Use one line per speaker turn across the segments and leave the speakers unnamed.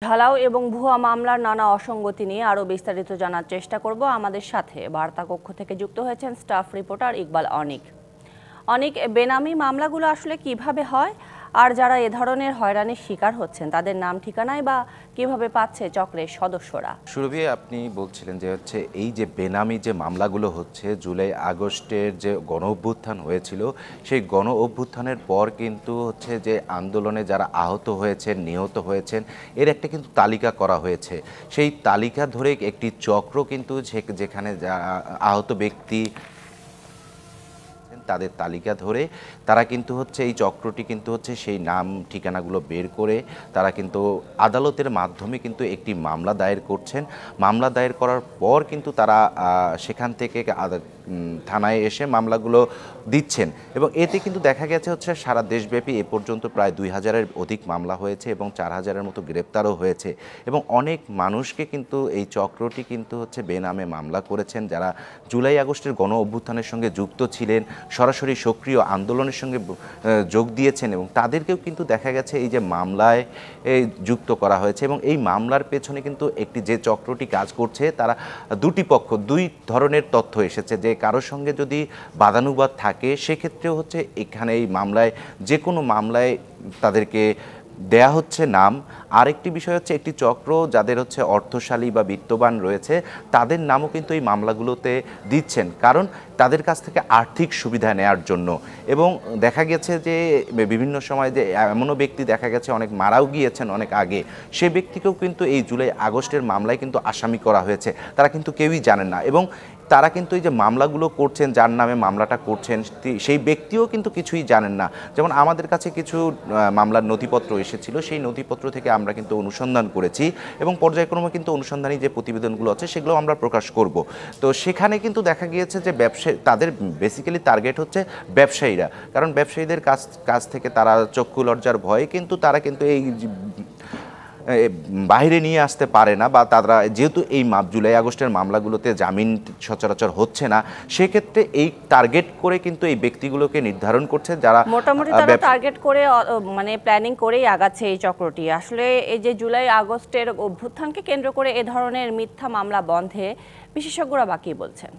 ঢালাও এবং ভুয়া মামলার নানা অসঙ্গতি নিয়ে আরও বিস্তারিত জানার চেষ্টা করব। আমাদের সাথে বার্তা কক্ষ থেকে যুক্ত হয়েছেন স্টাফ রিপোর্টার ইকবাল অনিক। অনিক, বেনামি মামলাগুলো আসলে কিভাবে হয়, আর যারা এ ধরনের হয়রানির শিকার হচ্ছেন তাদের নাম ঠিকানায় বা কিভাবে পাচ্ছে চক্রের সদস্যরা?
সুরভি, আপনি বলছিলেন যে এই যে বেনামি যে মামলাগুলো হচ্ছে, জুলাই আগস্টের যে গণ অভ্যুত্থান হয়েছিল, সেই গণ অভ্যুত্থানের পর কিন্তু যে আন্দোলনে যারা আহত হয়েছেন, নিহত হয়েছেন, এর একটা কিন্তু তালিকা করা হয়েছে। সেই তালিকা ধরে একটি চক্র কিন্তু যেখানে আহত ব্যক্তি তাদের তালিকা ধরে তারা কিন্তু এই চক্রটি কিন্তু সেই নাম ঠিকানাগুলো বের করে তারা কিন্তু আদালতের মাধ্যমে কিন্তু একটি মামলা দায়ের করছেন। মামলা দায়ের করার পর কিন্তু তারা সেখান থেকে থানায় এসে মামলাগুলো দিচ্ছেন এবং এতে কিন্তু দেখা গেছে সারা দেশব্যাপী এ পর্যন্ত প্রায় 2000-এর অধিক মামলা হয়েছে এবং 4000-এর মতো গ্রেপ্তারও হয়েছে এবং অনেক মানুষকে কিন্তু এই চক্রটি কিন্তু বেনামে মামলা করেছেন, যারা জুলাই আগস্টের গণ অভ্যুত্থানের সঙ্গে যুক্ত ছিলেন, সরাসরি সক্রিয় আন্দোলনের সঙ্গে যোগ দিয়েছেন এবং তাদেরকেও কিন্তু দেখা গেছে এই যে মামলায় যুক্ত করা হয়েছে। এবং এই মামলার পেছনে কিন্তু একটি যে চক্রটি কাজ করছে, তারা দুই ধরনের তথ্য এসেছে, যে কারোর সঙ্গে যদি বাদানুবাদ থাকে সেক্ষেত্রেও এখানে এই মামলায় যে কোনো মামলায় তাদেরকে দেয়া হচ্ছে নাম। আরেকটি বিষয় একটি চক্র যাদের অর্থশালী বা বিত্তবান রয়েছে, তাদের নামও কিন্তু এই মামলাগুলোতে দিচ্ছেন, কারণ তাদের কাছ থেকে আর্থিক সুবিধা নেয়ার জন্য। এবং দেখা গেছে যে বিভিন্ন সময় যে এমনও ব্যক্তি দেখা গেছে অনেক মারাও গিয়েছেন অনেক আগে, সে ব্যক্তিকেও কিন্তু এই জুলাই আগস্টের মামলায় কিন্তু আসামি করা হয়েছে, তারা কিন্তু কেউই জানেন না। এবং তারা কিন্তু এই যে মামলাগুলো করছেন, যার নামে মামলাটা করছেন, সেই ব্যক্তিও কিন্তু কিছুই জানেন না। যেমন আমাদের কাছে কিছু মামলার নথিপত্র এসেছিল, সেই নথিপত্র থেকে আমরা কিন্তু অনুসন্ধান করেছি এবং পর্যায়ক্রমে কিন্তু অনুসন্ধানী যে প্রতিবেদনগুলো আছে সেগুলো আমরা প্রকাশ করব। তো সেখানে কিন্তু দেখা গিয়েছে যে তাদের বেসিক্যালি টার্গেট ব্যবসায়ীরা, কারণ ব্যবসায়ীদের কাছ থেকে তারা চক্ষু লজ্জার ভয়ে কিন্তু তারা কিন্তু এই বাইরে নিয়ে আসতে পারে না, বা তারা যেহেতু এই জুলাই আগস্টের মামলাগুলোতে জামিন সচরাচর হচ্ছে না, সেক্ষেত্রে এই টার্গেট করে কিন্তু এই ব্যক্তিগুলোকে নির্ধারণ করছে, যারা
মোটামুটি তারা টার্গেট করে মানে প্ল্যানিং করেই আগাচ্ছে এই চক্রটি। আসলে এই যে জুলাই আগস্টের অভ্যুত্থানকে কেন্দ্র করে এ ধরনের মিথ্যা মামলা বন্ধে বিশেষজ্ঞরা বাকি বলছেন।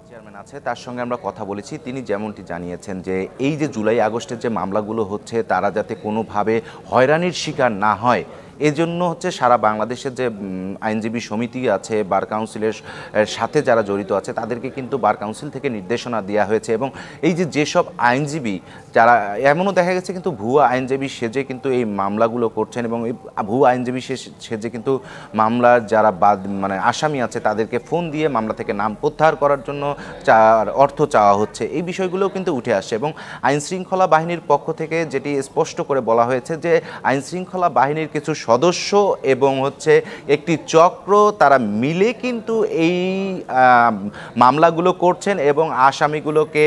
চেয়ারম্যান আছে, তার সঙ্গে আমরা কথা বলেছি, তিনি যেমনটি জানিয়েছেন যে এই যে জুলাই আগস্টের যে মামলাগুলো হচ্ছে, তারা যাতে কোনোভাবে হয়রানির শিকার না হয়, এজন্য সারা বাংলাদেশের যে আইনজীবী সমিতি আছে, বার কাউন্সিলের সাথে যারা জড়িত আছে, তাদেরকে কিন্তু বার কাউন্সিল থেকে নির্দেশনা দেওয়া হয়েছে। এবং এই যেসব আইনজীবী যারা এমনও দেখা গেছে কিন্তু ভুয়া আইনজীবী সেজে কিন্তু এই মামলাগুলো করছেন, এবং এই ভুয়া আইনজীবী সেজে কিন্তু মামলার যারা মানে আসামি আছে তাদেরকে ফোন দিয়ে মামলা থেকে নাম প্রত্যাহার করার জন্য অর্থ চাওয়া হচ্ছে, এই বিষয়গুলোও কিন্তু উঠে আসছে। এবং আইনশৃঙ্খলা বাহিনীর পক্ষ থেকে যেটি স্পষ্ট করে বলা হয়েছে যে আইনশৃঙ্খলা বাহিনীর কিছু সদস্য এবং একটি চক্র, তারা মিলে কিন্তু এই মামলাগুলো করছেন এবং আসামিগুলোকে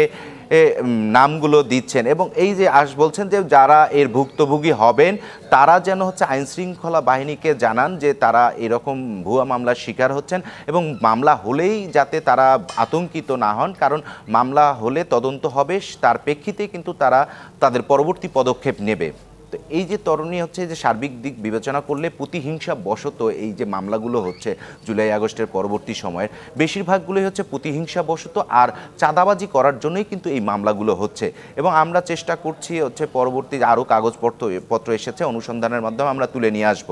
নামগুলো দিচ্ছেন। এবং এই যে বলছেন যে যারা এর ভুক্তভোগী হবেন তারা যেন আইনশৃঙ্খলা বাহিনীকে জানান যে তারা এরকম ভুয়া মামলার শিকার হচ্ছেন, এবং মামলা হলেই যাতে তারা আতঙ্কিত না হন, কারণ মামলা হলে তদন্ত হবে, তার প্রেক্ষিতে কিন্তু তারা তাদের পরবর্তী পদক্ষেপ নেবে। তো এই যে তরুণী যে সার্বিক দিক বিবেচনা করলে প্রতিহিংসা বশত এই যে মামলাগুলো জুলাই আগস্টের পরবর্তী সময়ের বেশিরভাগগুলোই প্রতিহিংসা বশত আর চাঁদাবাজি করার জন্যই কিন্তু এই মামলাগুলো হচ্ছে। এবং আমরা চেষ্টা করছি পরবর্তী আরও কাগজপত্র এসেছে, অনুসন্ধানের মাধ্যমে আমরা তুলে নিয়ে আসব।